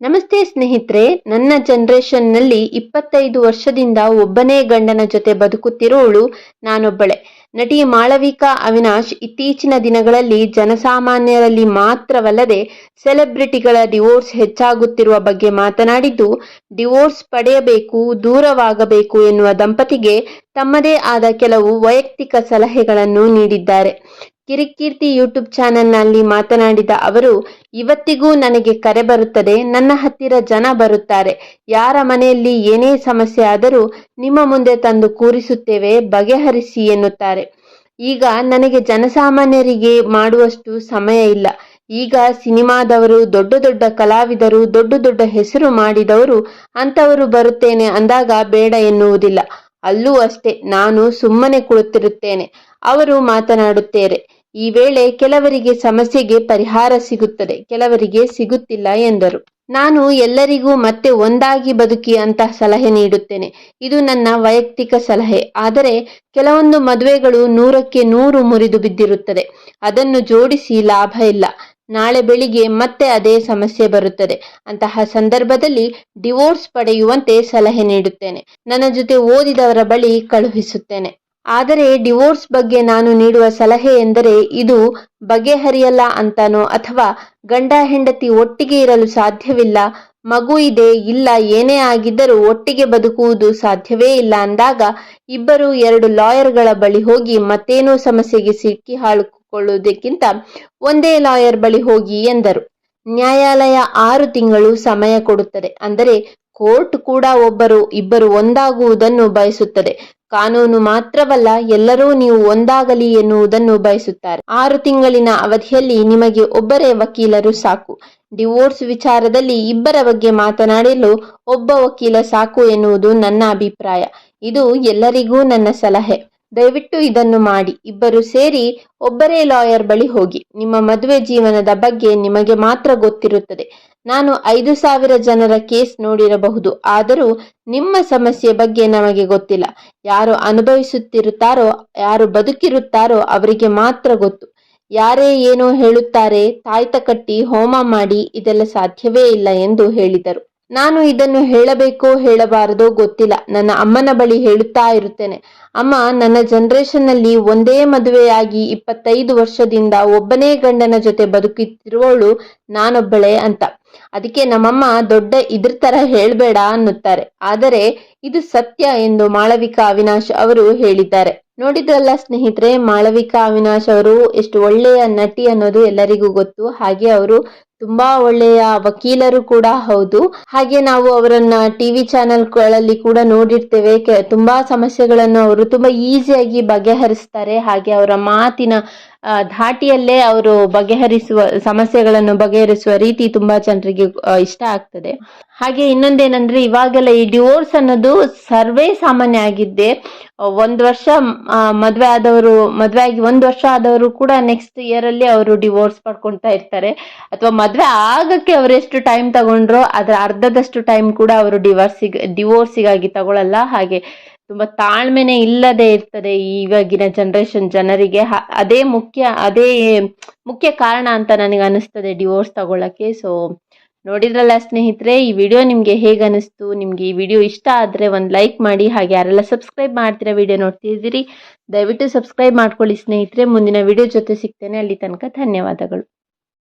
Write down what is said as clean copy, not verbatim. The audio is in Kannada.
ನಮಸ್ತೆ ಸ್ನೇಹಿತರೆ, ನನ್ನ ಜನರೇಷನ್ನಲ್ಲಿ 25 ವರ್ಷದಿಂದ ಒಬ್ಬನೇ ಗಂಡನ ಜೊತೆ ಬದುಕುತ್ತಿರುವವಳು ನಾನೊಬ್ಬಳೆ. ನಟಿ ಮಾಳವಿಕಾ ಅವಿನಾಶ್ ಇತ್ತೀಚಿನ ದಿನಗಳಲ್ಲಿ ಜನಸಾಮಾನ್ಯರಲ್ಲಿ ಮಾತ್ರವಲ್ಲದೆ ಸೆಲೆಬ್ರಿಟಿಗಳ ಡಿವೋರ್ಸ್ ಹೆಚ್ಚಾಗುತ್ತಿರುವ ಬಗ್ಗೆ ಮಾತನಾಡಿದ್ದು, ಡಿವೋರ್ಸ್ ಪಡೆಯಬೇಕು, ದೂರವಾಗಬೇಕು ಎನ್ನುವ ದಂಪತಿಗೆ ತಮ್ಮದೇ ಆದ ಕೆಲವು ವೈಯಕ್ತಿಕ ಸಲಹೆಗಳನ್ನು ನೀಡಿದ್ದಾರೆ. ಕಿರಿಕೀರ್ತಿ ಯೂಟ್ಯೂಬ್ ಚಾನೆಲ್ನಲ್ಲಿ ಮಾತನಾಡಿದ ಅವರು, ಇವತ್ತಿಗೂ ನನಗೆ ಕರೆ ಬರುತ್ತದೆ, ನನ್ನ ಹತ್ತಿರ ಜನ ಬರುತ್ತಾರೆ. ಯಾರ ಮನೆಯಲ್ಲಿ ಏನೇ ಸಮಸ್ಯೆ ಆದರೂ ನಿಮ್ಮ ಮುಂದೆ ತಂದು ಕೂರಿಸುತ್ತೇವೆ, ಬಗೆಹರಿಸಿ ಎನ್ನುತ್ತಾರೆ. ಈಗ ನನಗೆ ಜನಸಾಮಾನ್ಯರಿಗೆ ಮಾಡುವಷ್ಟು ಸಮಯ ಇಲ್ಲ. ಈಗ ಸಿನಿಮಾದವರು, ದೊಡ್ಡ ದೊಡ್ಡ ಕಲಾವಿದರು, ದೊಡ್ಡ ದೊಡ್ಡ ಹೆಸರು ಮಾಡಿದವರು ಅಂತವರು ಬರುತ್ತೇನೆ ಅಂದಾಗ ಬೇಡ ಎನ್ನುವುದಿಲ್ಲ. ಅಲ್ಲೂ ಅಷ್ಟೇ, ನಾನು ಸುಮ್ಮನೆ ಕುಳಿತಿರುತ್ತೇನೆ, ಅವರು ಮಾತನಾಡುತ್ತಾರೆ. ಈ ವೇಳೆ ಕೆಲವರಿಗೆ ಸಮಸ್ಯೆಗೆ ಪರಿಹಾರ ಸಿಗುತ್ತದೆ, ಕೆಲವರಿಗೆ ಸಿಗುತ್ತಿಲ್ಲ ಎಂದರು. ನಾನು ಎಲ್ಲರಿಗೂ ಮತ್ತೆ ಒಂದಾಗಿ ಬದುಕಿ ಅಂತ ಸಲಹೆ ನೀಡುತ್ತೇನೆ. ಇದು ನನ್ನ ವೈಯಕ್ತಿಕ ಸಲಹೆ. ಆದರೆ ಕೆಲವೊಂದು ಮದುವೆಗಳು 100ಕ್ಕೆ 100 ಮುರಿದು ಬಿದ್ದಿರುತ್ತದೆ. ಅದನ್ನು ಜೋಡಿಸಿ ಲಾಭ ಇಲ್ಲ. ನಾಳೆ ಬೆಳಿಗ್ಗೆ ಮತ್ತೆ ಅದೇ ಸಮಸ್ಯೆ ಬರುತ್ತದೆ. ಅಂತಹ ಸಂದರ್ಭದಲ್ಲಿ ಡಿವೋರ್ಸ್ ಪಡೆಯುವಂತೆ ಸಲಹೆ ನೀಡುತ್ತೇನೆ. ನನ್ನ ಜೊತೆ ಓದಿದವರ ಬಳಿ ಕಳುಹಿಸುತ್ತೇನೆ. ಆದರೆ ಡಿವೋರ್ಸ್ ಬಗ್ಗೆ ನಾನು ನೀಡುವ ಸಲಹೆ ಎಂದರೆ, ಇದು ಬಗೆಹರಿಯಲ್ಲ ಅಂತಾನೋ ಅಥವಾ ಗಂಡ ಹೆಂಡತಿ ಒಟ್ಟಿಗೆ ಇರಲು ಸಾಧ್ಯವಿಲ್ಲ, ಮಗು ಇದೆ, ಇಲ್ಲ ಏನೇ ಆಗಿದ್ದರೂ ಒಟ್ಟಿಗೆ ಬದುಕುವುದು ಸಾಧ್ಯವೇ ಇಲ್ಲ ಅಂದಾಗ ಇಬ್ಬರು 2 ಲಾಯರ್ಗಳ ಬಳಿ ಹೋಗಿ ಮತ್ತೇನೋ ಸಮಸ್ಯೆಗೆ ಸಿಕ್ಕಿ ಹಾಕಿಕೊಳ್ಳುವುದಕ್ಕಿಂತ ಒಂದೇ ಲಾಯರ್ ಬಳಿ ಹೋಗಿ ಎಂದರು. ನ್ಯಾಯಾಲಯ 6 ತಿಂಗಳು ಸಮಯ ಕೊಡುತ್ತದೆ. ಅಂದರೆ ಕೋರ್ಟ್ ಕೂಡ ಇಬ್ಬರು ಒಂದಾಗುವುದನ್ನು ಬಯಸುತ್ತದೆ. ಕಾನೂನು ಮಾತ್ರವಲ್ಲ, ಎಲ್ಲರೂ ನೀವು ಒಂದಾಗಲಿ ಎನ್ನುವುದನ್ನು ಬಯಸುತ್ತಾರೆ. 6 ತಿಂಗಳಿನ ಅವಧಿಯಲ್ಲಿ ನಿಮಗೆ ಒಬ್ಬರೇ ವಕೀಲರು ಸಾಕು. ಡಿವೋರ್ಸ್ ವಿಚಾರದಲ್ಲಿ ಇಬ್ಬರ ಬಗ್ಗೆ ಮಾತನಾಡಲು ಒಬ್ಬ ವಕೀಲ ಸಾಕು ಎನ್ನುವುದು ನನ್ನ ಅಭಿಪ್ರಾಯ. ಇದು ಎಲ್ಲರಿಗೂ ನನ್ನ ಸಲಹೆ. ದಯವಿಟ್ಟು ಇದನ್ನು ಮಾಡಿ. ಇಬ್ಬರು ಸೇರಿ ಒಬ್ಬರೇ ಲಾಯರ್ ಬಳಿ ಹೋಗಿ. ನಿಮ್ಮ ಮದುವೆ ಜೀವನದ ಬಗ್ಗೆ ನಿಮಗೆ ಮಾತ್ರ ಗೊತ್ತಿರುತ್ತದೆ. ನಾನು 5,000 ಜನರ ಕೇಸ್ ನೋಡಿರಬಹುದು, ಆದರೂ ನಿಮ್ಮ ಸಮಸ್ಯೆ ಬಗ್ಗೆ ನಮಗೆ ಗೊತ್ತಿಲ್ಲ. ಯಾರು ಅನುಭವಿಸುತ್ತಿರುತ್ತಾರೋ, ಯಾರು ಬದುಕಿರುತ್ತಾರೋ ಅವರಿಗೆ ಮಾತ್ರ ಗೊತ್ತು. ಯಾರೇ ಏನೋ ಹೇಳುತ್ತಾರೆ, ತಾಯ್ತ ಕಟ್ಟಿ ಹೋಮ ಮಾಡಿ, ಇದೆಲ್ಲ ಸಾಧ್ಯವೇ ಇಲ್ಲ ಎಂದು ಹೇಳಿದರು. ನಾನು ಇದನ್ನು ಹೇಳಬೇಕೋ ಹೇಳಬಾರದೋ ಗೊತ್ತಿಲ್ಲ. ನನ್ನ ಅಮ್ಮನ ಬಳಿ ಹೇಳುತ್ತಾ ಇರುತ್ತೇನೆ, ಅಮ್ಮ, ನನ್ನ ಜನರೇಷನ್ನಲ್ಲಿ ಒಂದೇ ಮದುವೆಯಾಗಿ 25 ವರ್ಷದಿಂದ ಒಬ್ಬನೇ ಗಂಡನ ಜೊತೆ ಬದುಕುತ್ತಿರುವವಳು ನಾನೊಬ್ಬಳೆ ಅಂತ. ಅದಕ್ಕೆ ನಮ್ಮಮ್ಮ ದೊಡ್ಡ ಇದ್ರ ತರ ಹೇಳ್ಬೇಡ ಅನ್ನುತ್ತಾರೆ. ಆದರೆ ಇದು ಸತ್ಯ ಎಂದು ಮಾಳವಿಕಾ ಅವಿನಾಶ್ ಅವರು ಹೇಳಿದ್ದಾರೆ. ನೋಡಿದ್ರಲ್ಲ ಸ್ನೇಹಿತರೆ, ಮಾಳವಿಕಾ ಅವಿನಾಶ್ ಅವರು ಎಷ್ಟು ಒಳ್ಳೆಯ ನಟಿ ಅನ್ನೋದು ಎಲ್ಲರಿಗೂ ಗೊತ್ತು. ಹಾಗೆ ಅವರು ತುಂಬಾ ಒಳ್ಳೆಯ ವಕೀಲರು ಕೂಡ ಹೌದು. ಹಾಗೆ ನಾವು ಅವರನ್ನ ಟಿವಿ ಚಾನೆಲ್ಗಳಲ್ಲಿ ಕೂಡ ನೋಡಿರ್ತೇವೆ. ತುಂಬಾ ಸಮಸ್ಯೆಗಳನ್ನು ಅವರು ತುಂಬಾ ಈಸಿಯಾಗಿ ಬಗೆಹರಿಸ್ತಾರೆ. ಹಾಗೆ ಅವರ ಮಾತಿನ ಧಾಟಿಯಲ್ಲೇ ಅವರು ಸಮಸ್ಯೆಗಳನ್ನು ಬಗೆಹರಿಸುವ ರೀತಿ ತುಂಬಾ ಜನರಿಗೆ ಇಷ್ಟ ಆಗ್ತದೆ. ಹಾಗೆ ಇನ್ನೊಂದೇನಂದ್ರೆ, ಇವಾಗೆಲ್ಲ ಈ ಡಿವೋರ್ಸ್ ಅನ್ನೋದು ಸರ್ವೇ ಸಾಮಾನ್ಯ ಆಗಿದ್ದೆ. 1 ವರ್ಷ ಮದ್ವೆ ಆಗಿ 1 ವರ್ಷ ಆದವರು ಕೂಡ ನೆಕ್ಸ್ಟ್ ಇಯರ್ ಅಲ್ಲಿ ಅವರು ಡಿವೋರ್ಸ್ ಪಡ್ಕೊಳ್ತಾ ಇರ್ತಾರೆ. ಅಥವಾ ಮದ್ವೆ ಆಗಕ್ಕೆ ಅವರು ಎಷ್ಟು ಟೈಮ್ ತಗೊಂಡ್ರೋ ಅದರ ಅರ್ಧದಷ್ಟು ಟೈಮ್ ಕೂಡ ಅವರು ಡಿವೋರ್ಸಿಗಾಗಿ ತಗೊಳ್ಳಲ್ಲ. ಹಾಗೆ ತುಂಬಾ ತಾಳ್ಮೆನೆ ಇಲ್ಲದೆ ಇರ್ತದೆ ಇವಾಗಿನ ಜನರೇಷನ್ ಜನರಿಗೆ. ಅದೇ ಮುಖ್ಯ ಕಾರಣ ಅಂತ ನನಗೆ ಅನಿಸ್ತದೆ ಡಿವೋರ್ಸ್ ತಗೊಳ್ಳಕ್ಕೆ. ಸೊ ನೋಡಿದ್ರಲ್ಲ ಸ್ನೇಹಿತರೆ, ಈ ವಿಡಿಯೋ ನಿಮಗೆ ಹೇಗೆ ಅನಿಸ್ತು? ನಿಮ್ಗೆ ಈ ವಿಡಿಯೋ ಇಷ್ಟ ಆದ್ರೆ ಒಂದು ಲೈಕ್ ಮಾಡಿ. ಹಾಗೆ ಯಾರೆಲ್ಲ ಸಬ್ಸ್ಕ್ರೈಬ್ ಮಾಡ್ತೀರಾ, ವಿಡಿಯೋ ನೋಡ್ತಿದ್ದೀರಿ, ದಯವಿಟ್ಟು ಸಬ್ಸ್ಕ್ರೈಬ್ ಮಾಡ್ಕೊಳ್ಳಿ ಸ್ನೇಹಿತರೆ. ಮುಂದಿನ ವಿಡಿಯೋ ಜೊತೆ ಸಿಗ್ತೇನೆ. ಅಲ್ಲಿ ತನಕ ಧನ್ಯವಾದಗಳು.